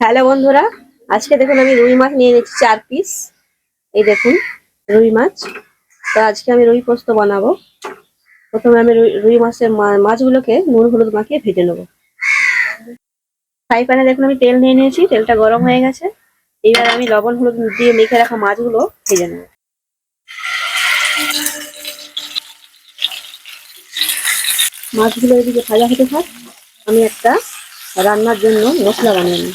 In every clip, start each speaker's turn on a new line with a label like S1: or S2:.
S1: Hello বন্ধুরা, আজকে দেখুন আমি রুই মাছ নিয়ে নিচ্ছি 4 পিস। এই দেখুন রুই মাছ। তো আজকে আমি রুই পোস্ত বানাবো। প্রথমে আমি রুই মাছের মাছগুলোকে নুন হলুদ মাখিয়ে ভেজে নেবো। ফ্রাই প্যানে দেখুন আমি তেল নিয়ে নিয়েছি, তেলটা গরম হয়ে গেছে। এইবার আমি লবণ হলুদ দিয়ে মেখে রাখা মাছগুলো ভেজে নেবো। মাছগুলো এদিকে ভাজা হতে থাক, আমি একটা রান্নার জন্য মশলা বানিয়ে নিই।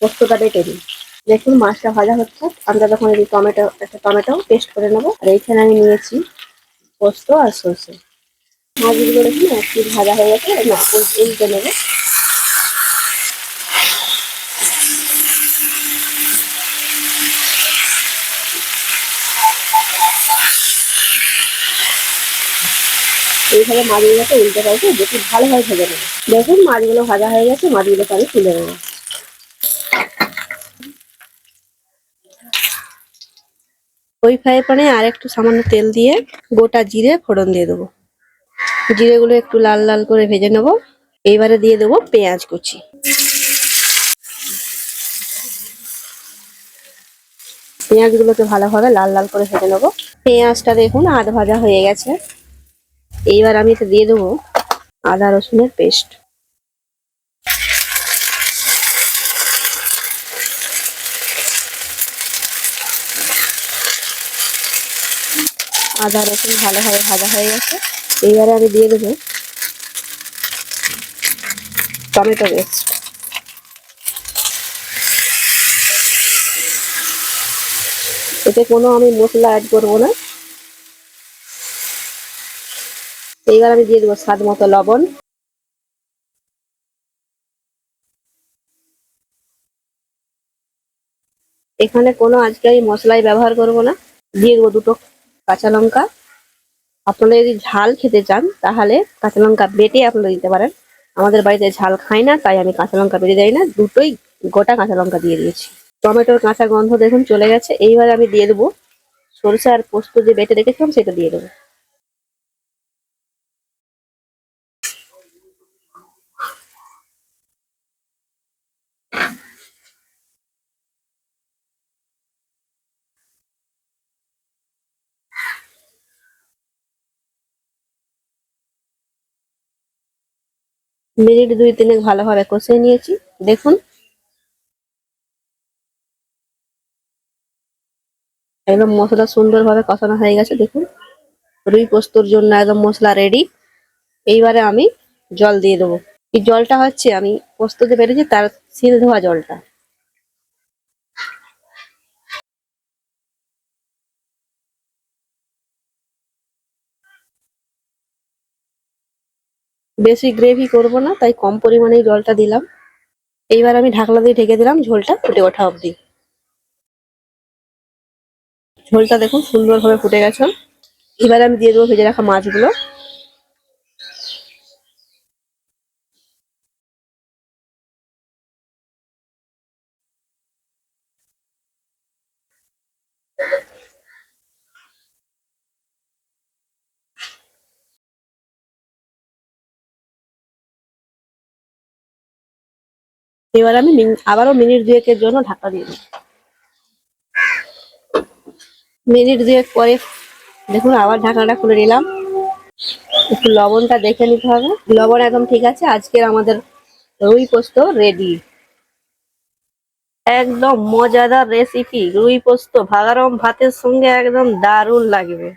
S1: পোস্তটা বেটে দিই। দেখুন মাছটা ভাজা হচ্ছে, আমরা তখন এই একটা টমেটো পেস্ট করে নেবো। আর এইখানে আমি নিয়েছি পোস্ত আর সর্ষে। মাছগুলো দেখুন এক পিস ভাজা হয়ে গেছে, না উল্টে নেবো। এইভাবে মাছগুলোকে উল্টে পাল্টে বেশি ভালোভাবে ভেজে নেবো। দেখুন মাছগুলো ভাজা হয়ে গেছে, মাছগুলোকে আমি তুলে নেবো। ওই ফ্রাই প্যানে আর একটু সামান্য তেল দিয়ে গোটা জিরে ফোড়ন দিয়ে দেবো। জিরেগুলো একটু লাল লাল করে ভেজে নেবো। এইবারে দিয়ে দেবো পেঁয়াজ কুচি। পেঁয়াজগুলোকে ভালোভাবে লাল লাল করে ভেজে নেবো। পেঁয়াজটা দেখুন আধ ভাজা হয়ে গেছে। এইবার আমি এতে দিয়ে দেবো আদা রসুনের পেস্ট। আদা রসুন ভালোভাবে ভাজা হয়ে গেছে। এইবারে আমি দিয়ে দেবো টমেটো পেস্ট। এতে কোনো আমি মশলা অ্যাড করবো না। এইবার আমি দিয়ে দেবো স্বাদ মতো লবণ। এখানে কোনো আজকে আমি মশলাই ব্যবহার করব না। দিয়ে দেবো দুটো কাঁচা লঙ্কা। আপনারা যদি ঝাল খেতে চান তাহলে কাঁচা লঙ্কা বেটে আপনারা দিতে পারেন। আমাদের বাড়িতে ঝাল খাই না, তাই আমি কাঁচা লঙ্কা বেটে দেই না, দুটোই গোটা কাঁচা লঙ্কা দিয়ে দিয়েছি। টমেটোর কাঁচা গন্ধ দেখুন চলে গেছে। এইবার আমি দিয়ে দেবো সরষে আর পোস্ত যে বেটে রেখেছিলাম সেটা দিয়ে দেবো। মিনিট 2-3 ভালোভাবে কষিয়ে নিয়েছি। দেখুন একদম মশলা সুন্দরভাবে কষানো হয়ে গেছে। দেখুন রুই পোস্তর জন্য একদম মশলা রেডি। এইবারে আমি জল দিয়ে দেবো। এই জলটা হচ্ছে আমি পোস্ত যে বেটেছি তার সিল ধোয়া জলটা। বেশি গ্রেভি করব না, তাই কম পরিমাণেই জলটা দিলাম। এইবার আমি ঢাকনা দিয়ে ঢেকে দিলাম ঝোলটা ফুটে ওঠা অবধি। ঝোলটা দেখুন সুন্দরভাবে ফুটে গেছে। এবার আমি দিয়ে দেবো ভেজে রাখা মাছগুলো। এবার আমি আবারও মিনিট 2-এর জন্য ঢাকা দিয়ে দেবো। মিনিট 2 পরে দেখুন আবার ঢাকনাটা খুলে নিলাম। একটু লবণটা দেখে নিতে হবে। লবণ একদম ঠিক আছে। আজকের আমাদের রুই পোস্ত রেডি। একদম মজাদার রেসিপি। রুই পোস্ত ভাত গরম ভাতের সঙ্গে একদম দারুণ লাগবে।